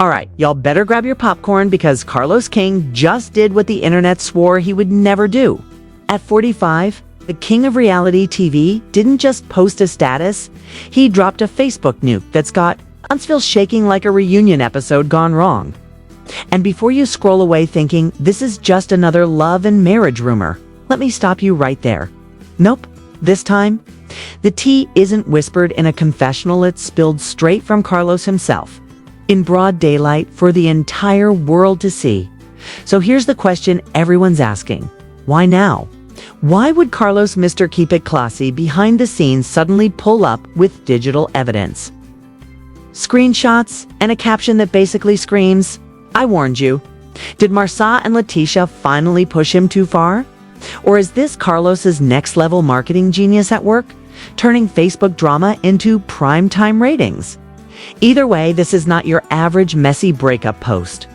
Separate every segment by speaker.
Speaker 1: Alright, y'all better grab your popcorn because Carlos King just did what the internet swore he would never do. At 45, the king of reality TV didn't just post a status, he dropped a Facebook nuke that's got Huntsville shaking like a reunion episode gone wrong. And before you scroll away thinking this is just another love and marriage rumor, let me stop you right there. Nope, this time, the tea isn't whispered in a confessional, it's spilled straight from Carlos himself, in broad daylight for the entire world to see. So here's the question everyone's asking. Why now? Why would Carlos Mr. Keep It Classy behind the scenes suddenly pull up with digital evidence? Screenshots and a caption that basically screams, "I warned you." Did Marsau and LaTisha finally push him too far? Or is this Carlos's next level marketing genius at work, turning Facebook drama into primetime ratings? Either way, this is not your average messy breakup post.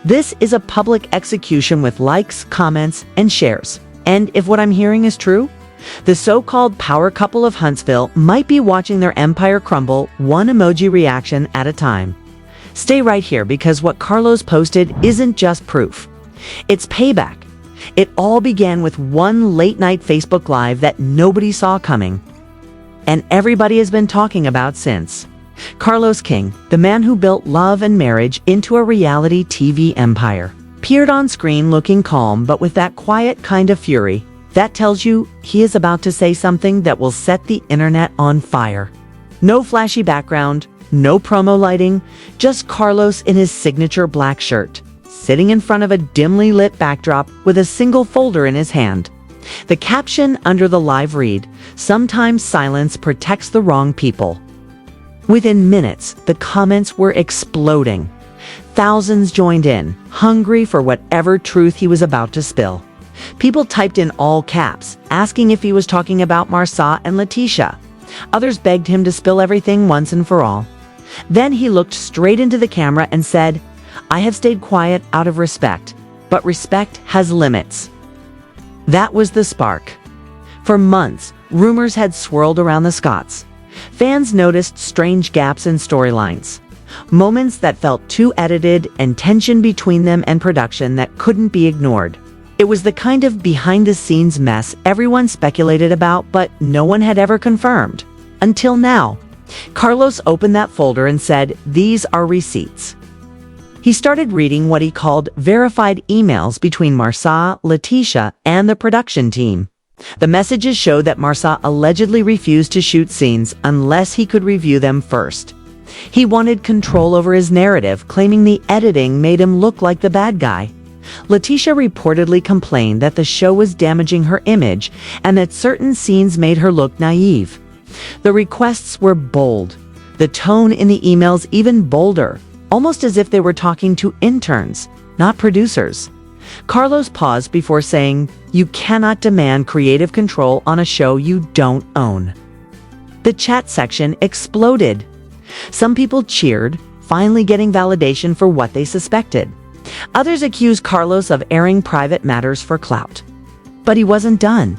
Speaker 1: This is a public execution with likes, comments, and shares. And if what I'm hearing is true, the so-called power couple of Huntsville might be watching their empire crumble one emoji reaction at a time. Stay right here because what Carlos posted isn't just proof. It's payback. It all began with one late-night Facebook Live that nobody saw coming. And everybody has been talking about since. Carlos King, the man who built Love and Marriage into a reality TV empire, appeared on screen looking calm but with that quiet kind of fury that tells you he is about to say something that will set the internet on fire. No flashy background, no promo lighting, just Carlos in his signature black shirt, sitting in front of a dimly lit backdrop with a single folder in his hand. The caption under the live read, "Sometimes silence protects the wrong people." Within minutes, the comments were exploding. Thousands joined in, hungry for whatever truth he was about to spill. People typed in all caps, asking if he was talking about Marsau and LaTisha. Others begged him to spill everything once and for all. Then he looked straight into the camera and said, "I have stayed quiet out of respect, but respect has limits." That was the spark. For months, rumors had swirled around the Scotts. Fans noticed strange gaps in storylines, moments that felt too edited, and tension between them and production that couldn't be ignored. It was the kind of behind-the-scenes mess everyone speculated about, but no one had ever confirmed. Until now. Carlos opened that folder and said, "These are receipts." He started reading what he called verified emails between Marsau, LaTisha, and the production team. The messages showed that Marsau allegedly refused to shoot scenes unless he could review them first. He wanted control over his narrative, claiming the editing made him look like the bad guy. LaTisha reportedly complained that the show was damaging her image and that certain scenes made her look naive. The requests were bold, the tone in the emails even bolder, almost as if they were talking to interns, not producers. Carlos paused before saying, "You cannot demand creative control on a show you don't own." The chat section exploded. Some people cheered, finally getting validation for what they suspected. Others accused Carlos of airing private matters for clout. But he wasn't done.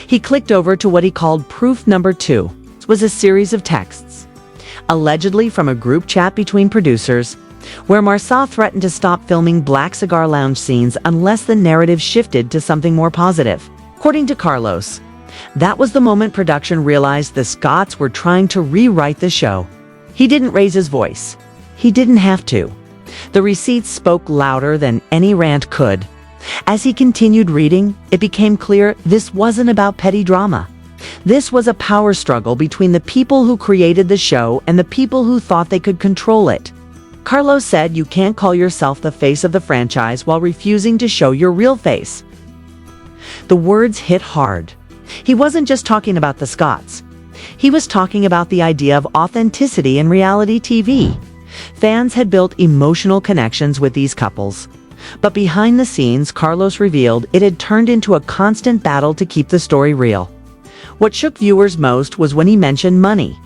Speaker 1: He clicked over to what he called proof number 2. It was a series of texts, allegedly from a group chat between producers, where Marsau threatened to stop filming Black Cigar Lounge scenes unless the narrative shifted to something more positive. According to Carlos, that was the moment production realized the Scotts were trying to rewrite the show. He didn't raise his voice. He didn't have to. The receipts spoke louder than any rant could. As he continued reading, it became clear this wasn't about petty drama. This was a power struggle between the people who created the show and the people who thought they could control it. Carlos said you can't call yourself the face of the franchise while refusing to show your real face. The words hit hard. He wasn't just talking about the Scotts. He was talking about the idea of authenticity in reality TV. Fans had built emotional connections with these couples. But behind the scenes, Carlos revealed it had turned into a constant battle to keep the story real. What shook viewers most was when he mentioned money.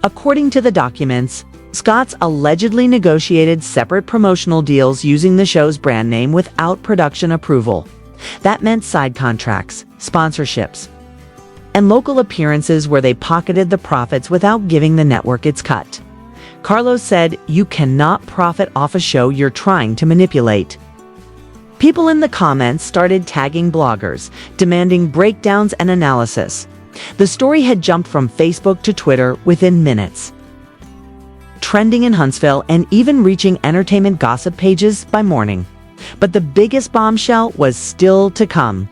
Speaker 1: According to the documents, Scotts allegedly negotiated separate promotional deals using the show's brand name without production approval. That meant side contracts, sponsorships, and local appearances where they pocketed the profits without giving the network its cut. Carlos said, "You cannot profit off a show you're trying to manipulate." People in the comments started tagging bloggers, demanding breakdowns and analysis. The story had jumped from Facebook to Twitter within minutes, trending in Huntsville and even reaching entertainment gossip pages by morning. But the biggest bombshell was still to come.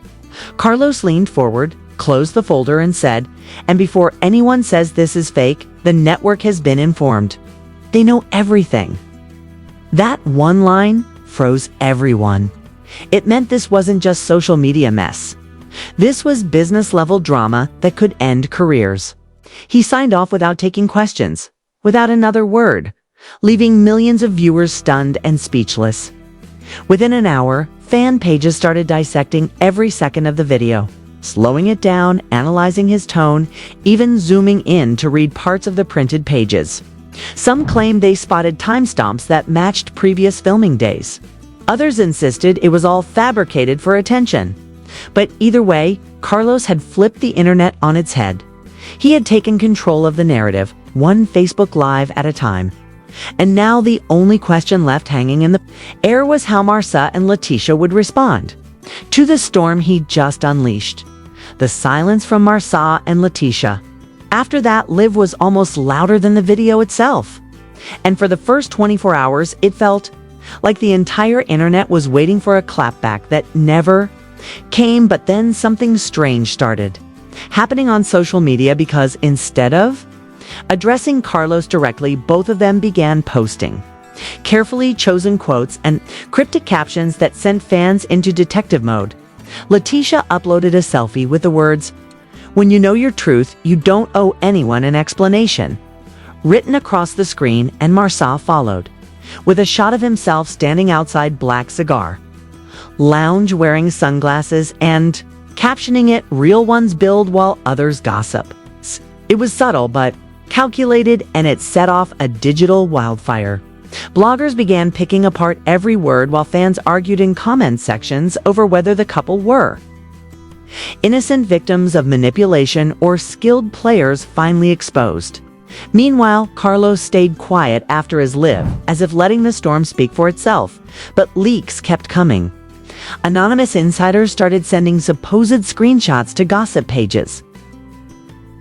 Speaker 1: Carlos leaned forward, closed the folder, and said, "And before anyone says this is fake, the network has been informed. They know everything." That one line froze everyone. It meant this wasn't just social media mess. This was business-level drama that could end careers. He signed off without taking questions, without another word, leaving millions of viewers stunned and speechless. Within an hour, fan pages started dissecting every second of the video, slowing it down, analyzing his tone, even zooming in to read parts of the printed pages. Some claimed they spotted timestamps that matched previous filming days. Others insisted it was all fabricated for attention. But either way, Carlos had flipped the internet on its head. He had taken control of the narrative, one Facebook Live at a time. And now the only question left hanging in the air was how Marsau and LaTisha would respond to the storm he just unleashed. The silence from Marsau and LaTisha. After that, Liv was almost louder than the video itself. And for the first 24 hours, it felt like the entire internet was waiting for a clapback that never came. But then something strange started happening on social media, because instead of addressing Carlos directly, both of them began posting carefully chosen quotes and cryptic captions that sent fans into detective mode. LaTisha uploaded a selfie with the words, "When you know your truth, you don't owe anyone an explanation," written across the screen, and Marsau followed, with a shot of himself standing outside Black Cigar Lounge wearing sunglasses and captioning it, "Real ones build while others gossip." It was subtle but calculated, and it set off a digital wildfire. Bloggers began picking apart every word, while fans argued in comment sections over whether the couple were innocent victims of manipulation or skilled players finally exposed. Meanwhile, Carlos stayed quiet after his Live, as if letting the storm speak for itself. But leaks kept coming. Anonymous insiders started sending supposed screenshots to gossip pages,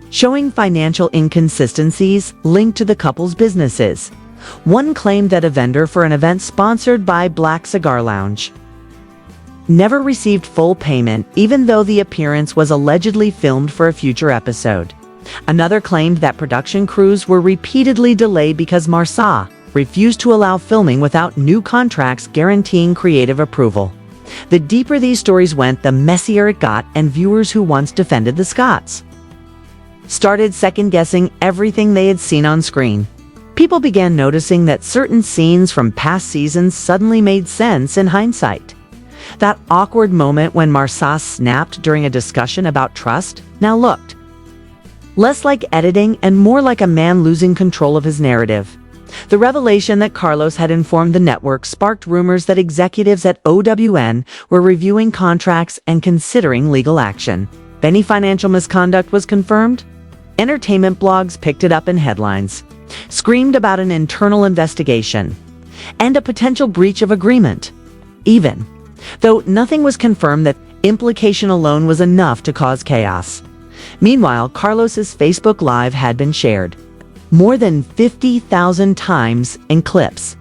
Speaker 1: showing financial inconsistencies linked to the couple's businesses. One claimed that a vendor for an event sponsored by Black Cigar Lounge never received full payment, even though the appearance was allegedly filmed for a future episode. Another claimed that production crews were repeatedly delayed because Marsau refused to allow filming without new contracts guaranteeing creative approval. The deeper these stories went, the messier it got, and viewers who once defended the Scotts started second-guessing everything they had seen on screen. People began noticing that certain scenes from past seasons suddenly made sense in hindsight. That awkward moment when Marsau snapped during a discussion about trust now looked less like editing and more like a man losing control of his narrative. The revelation that Carlos had informed the network sparked rumors that executives at OWN were reviewing contracts and considering legal action. Any financial misconduct was confirmed. Entertainment blogs picked it up in headlines, screamed about an internal investigation and a potential breach of agreement. Even though nothing was confirmed, that implication alone was enough to cause chaos. Meanwhile, Carlos's Facebook Live had been shared more than 50,000 times, and clips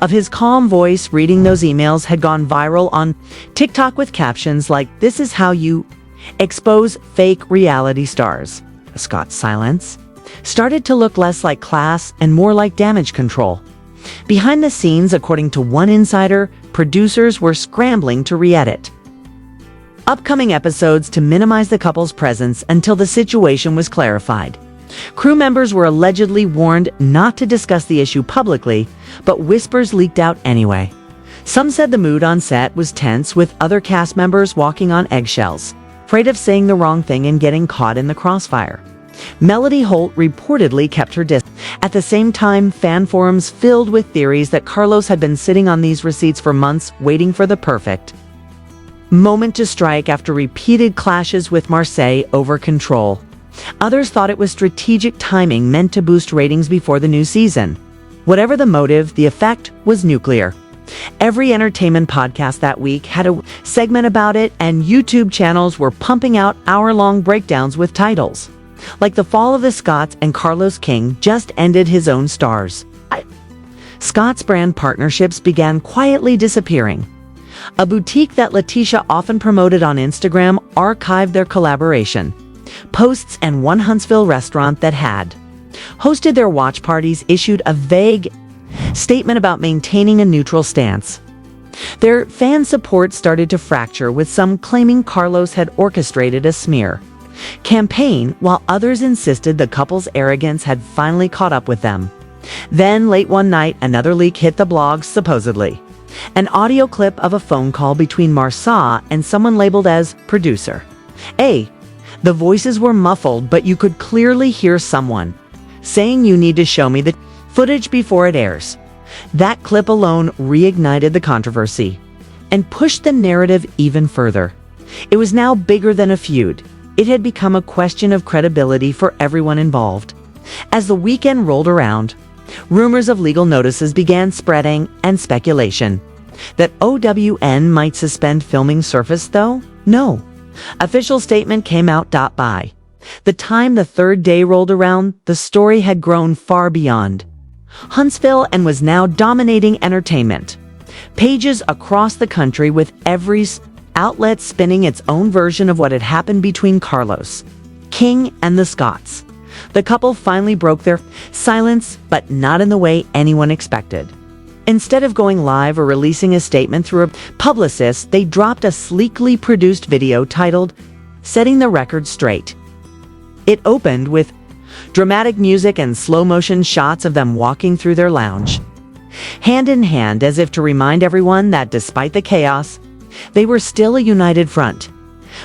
Speaker 1: of his calm voice reading those emails had gone viral on TikTok with captions like, "This is how you expose fake reality stars." Scott's silence started to look less like class and more like damage control. Behind the scenes, according to one insider, producers were scrambling to re-edit upcoming episodes to minimize the couple's presence until the situation was clarified. Crew members were allegedly warned not to discuss the issue publicly, but whispers leaked out anyway. Some said the mood on set was tense, with other cast members walking on eggshells, afraid of saying the wrong thing and getting caught in the crossfire. Melody Holt reportedly kept her distance. At the same time, fan forums filled with theories that Carlos had been sitting on these receipts for months, waiting for the perfect moment to strike after repeated clashes with Marsau over control. Others thought it was strategic timing meant to boost ratings before the new season. Whatever the motive, the effect was nuclear. Every entertainment podcast that week had a segment about it, and YouTube channels were pumping out hour-long breakdowns with titles like "The Fall of the Scotts" and "Carlos King just ended his own stars." Scott's brand partnerships began quietly disappearing. A boutique that LaTisha often promoted on Instagram archived their collaboration. Posts, and one Huntsville restaurant that had hosted their watch parties issued a vague statement about maintaining a neutral stance. Their fan support started to fracture, with some claiming Carlos had orchestrated a smear campaign, while others insisted the couple's arrogance had finally caught up with them. Then, late one night, another leak hit the blogs, supposedly. An audio clip of a phone call between Marsau and someone labeled as producer A. The voices were muffled, but you could clearly hear someone saying, "You need to show me the footage before it airs." That clip alone reignited the controversy and pushed the narrative even further. It was now bigger than a feud. It had become a question of credibility for everyone involved. As the weekend rolled around, rumors of legal notices began spreading, and speculation that OWN might suspend filming surfaced, though no official statement came out. By the time the third day rolled around, the story had grown far beyond Huntsville and was now dominating entertainment pages across the country, with every outlet spinning its own version of what had happened between Carlos King and the Scotts. The couple finally broke their silence, but not in the way anyone expected. Instead of going live or releasing a statement through a publicist, they dropped a sleekly produced video titled "Setting the Record Straight." It opened with dramatic music and slow-motion shots of them walking through their lounge, hand in hand, as if to remind everyone that despite the chaos, they were still a united front.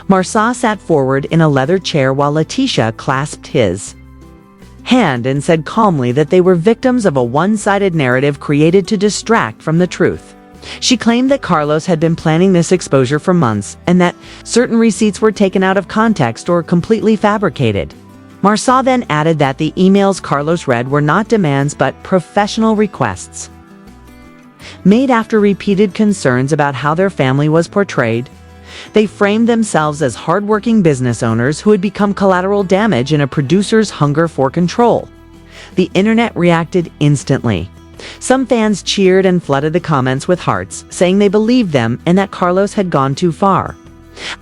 Speaker 1: Marsau sat forward in a leather chair while LaTisha clasped his hand and said calmly that they were victims of a one-sided narrative created to distract from the truth. She claimed that Carlos had been planning this exposure for months, and that certain receipts were taken out of context or completely fabricated. Marsau then added that the emails Carlos read were not demands but professional requests made after repeated concerns about how their family was portrayed. They framed themselves as hardworking business owners who had become collateral damage in a producer's hunger for control. The internet reacted instantly. Some fans cheered and flooded the comments with hearts, saying they believed them and that Carlos had gone too far.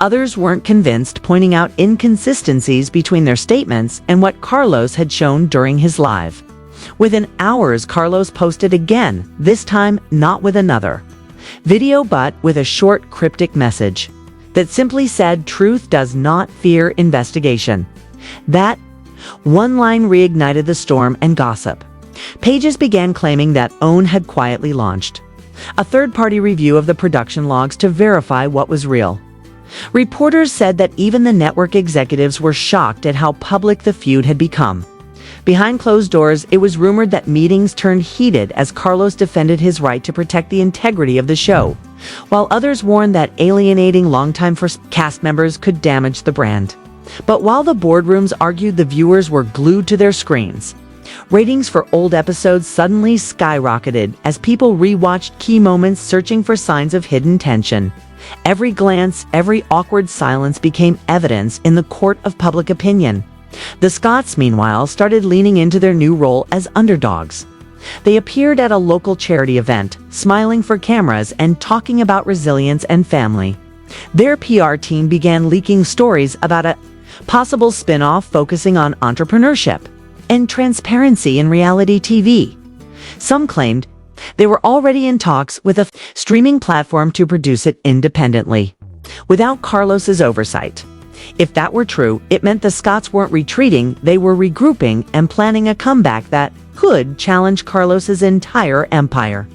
Speaker 1: Others weren't convinced, pointing out inconsistencies between their statements and what Carlos had shown during his live. Within hours, Carlos posted again, this time not with another video but with a short, cryptic message that simply said, "Truth does not fear investigation." That one line reignited the storm and gossip. Pages began claiming that OWN had quietly launched a third-party review of the production logs to verify what was real. Reporters said that even the network executives were shocked at how public the feud had become. Behind closed doors, it was rumored that meetings turned heated as Carlos defended his right to protect the integrity of the show, while others warned that alienating longtime cast members could damage the brand. But while the boardrooms argued the viewers were glued to their screens, ratings for old episodes suddenly skyrocketed as people rewatched key moments, searching for signs of hidden tension. Every glance, every awkward silence became evidence in the court of public opinion. The Scotts, meanwhile, started leaning into their new role as underdogs. They appeared at a local charity event, smiling for cameras and talking about resilience and family. Their PR team began leaking stories about a possible spin-off focusing on entrepreneurship and transparency in reality TV. Some claimed they were already in talks with a streaming platform to produce it independently, without Carlos's oversight. If that were true, it meant the Scotts weren't retreating, they were regrouping and planning a comeback that could challenge Carlos's entire empire.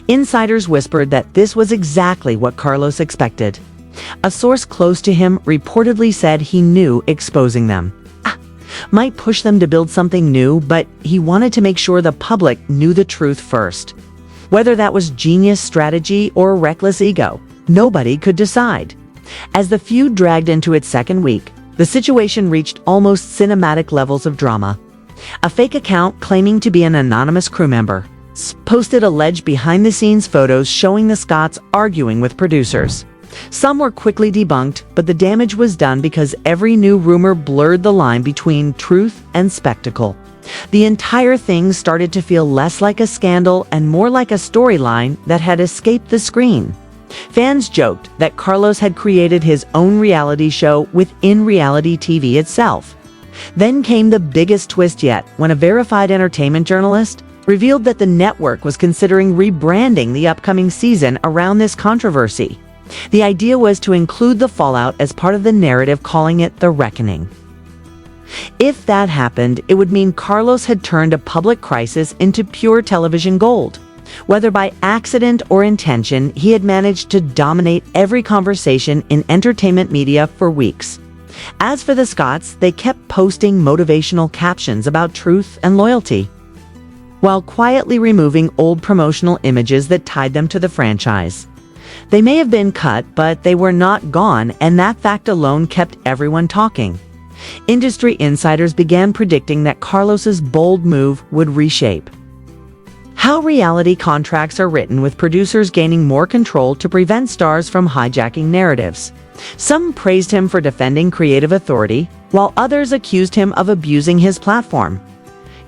Speaker 1: Insiders whispered that this was exactly what Carlos expected. A source close to him reportedly said he knew exposing them might push them to build something new, but he wanted to make sure the public knew the truth first. Whether that was genius strategy or reckless ego, nobody could decide. As the feud dragged into its second week, the situation reached almost cinematic levels of drama. A fake account claiming to be an anonymous crew member posted alleged behind-the-scenes photos showing the Scotts arguing with producers. Some were quickly debunked, but the damage was done because every new rumor blurred the line between truth and spectacle. The entire thing started to feel less like a scandal and more like a storyline that had escaped the screen. Fans joked that Carlos had created his own reality show within reality TV itself. Then came the biggest twist yet, when a verified entertainment journalist revealed that the network was considering rebranding the upcoming season around this controversy. The idea was to include the fallout as part of the narrative, calling it The Reckoning. If that happened, it would mean Carlos had turned a public crisis into pure television gold. Whether by accident or intention, he had managed to dominate every conversation in entertainment media for weeks. As for the Scotts, they kept posting motivational captions about truth and loyalty, while quietly removing old promotional images that tied them to the franchise. They may have been cut, but they were not gone, and that fact alone kept everyone talking. Industry insiders began predicting that Carlos's bold move would reshape how reality contracts are written, with producers gaining more control to prevent stars from hijacking narratives. Some praised him for defending creative authority, while others accused him of abusing his platform.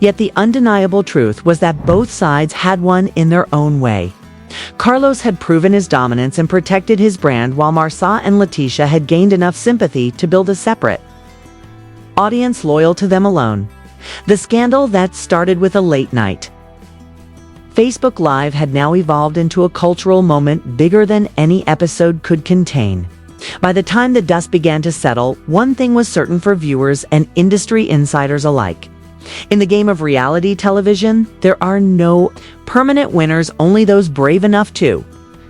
Speaker 1: Yet the undeniable truth was that both sides had won in their own way. Carlos had proven his dominance and protected his brand, while Marsau and LaTisha had gained enough sympathy to build a separate audience loyal to them alone. The scandal that started with a late night Facebook Live had now evolved into a cultural moment bigger than any episode could contain. By the time the dust began to settle, one thing was certain for viewers and industry insiders alike. In the game of reality television, there are no permanent winners, only those brave enough to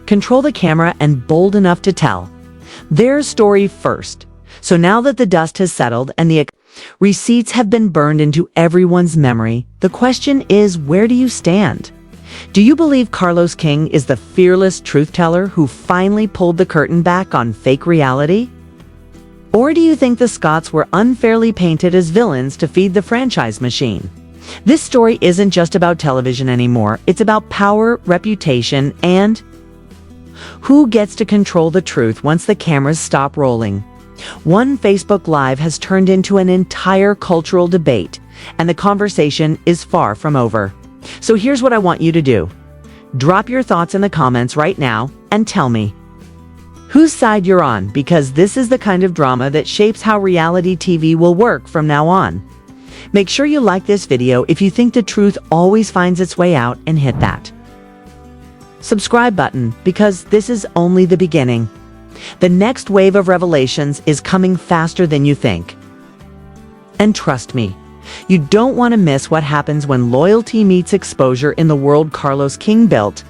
Speaker 1: control the camera and bold enough to tell their story first. So now that the dust has settled and the receipts have been burned into everyone's memory, the question is, where do you stand? Do you believe Carlos King is the fearless truth teller who finally pulled the curtain back on fake reality? Or do you think the Scotts were unfairly painted as villains to feed the franchise machine? This story isn't just about television anymore. It's about power, reputation, and who gets to control the truth once the cameras stop rolling. One Facebook Live has turned into an entire cultural debate, and the conversation is far from over. So here's what I want you to do. Drop your thoughts in the comments right now and tell me whose side you're on, because this is the kind of drama that shapes how reality TV will work from now on. Make sure you like this video if you think the truth always finds its way out, and hit that subscribe button, because this is only the beginning. The next wave of revelations is coming faster than you think. And trust me, you don't want to miss what happens when loyalty meets exposure in the world Carlos King built.